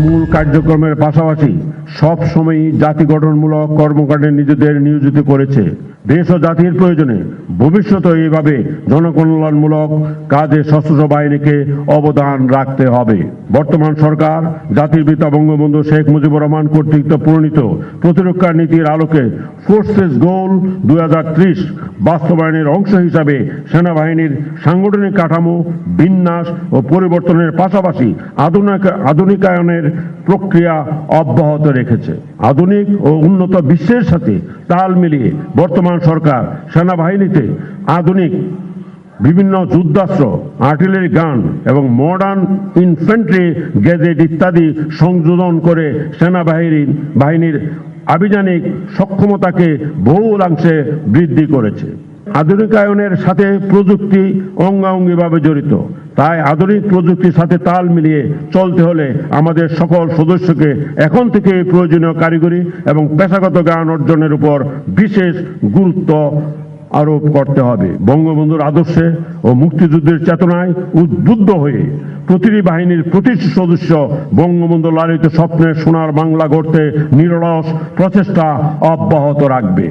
মূল কার্যক্রমের পাশাপাশি সব সময়ই জাতি গঠনমূলক কর্মকাণ্ডে নিজেদের নিয়োজিত করেছে। দেশ ও জাতির প্রয়োজনে ভবিষ্যতে এইভাবে জনকল্যাণমূলক কাজে সশস্ত্র বাহিনীকে অবদান রাখতে হবে। বর্তমান সরকার জাতির পিতা বঙ্গবন্ধু শেখ মুজিবুর রহমান কর্তৃক প্রণীত প্রতিরক্ষা নীতির আলোকে ফোর্সেস গোল 2030 বাস্তবায়নের অংশ হিসাবে সেনাবাহিনীর সাংগঠনিক কাঠামো বিন্যাস ও পরিবর্তনের পাশাপাশি আধুনিকায়নের প্রক্রিয়া অব্যাহত রেখেছে। আধুনিক ও উন্নত বিশ্বের সাথে তাল মিলিয়ে বর্তমান সরকার সেনাবাহিনীতে আধুনিক বিভিন্ন যুদ্ধাস্ত্র, আর্টিলারি গান এবং ইনফ্যান্ট্রি গ্যাজেট ইত্যাদি সংযোজন করে সেনাবাহিনীর আভিযানিক সক্ষমতাকে বহুলাংশে বৃদ্ধি করেছে। আধুনিকায়নের সাথে প্রযুক্তি অঙ্গাঙ্গিভাবে জড়িত। তাই আধুনিক প্রযুক্তির সাথে তাল মিলিয়ে চলতে হলে আমাদের সকল সদস্যকে এখন থেকে প্রয়োজনীয় কারিগরি এবং পেশাগত জ্ঞান অর্জনের উপর বিশেষ গুরুত্ব আরোপ করতে হবে। বঙ্গবন্ধুর আদর্শে ও মুক্তিযুদ্ধের চেতনায় উদ্বুদ্ধ হয়ে প্রতিটি বাহিনীর প্রতিটি সদস্য বঙ্গবন্ধু লালিত স্বপ্নের সোনার বাংলা গড়তে নিরলস প্রচেষ্টা অব্যাহত রাখবে।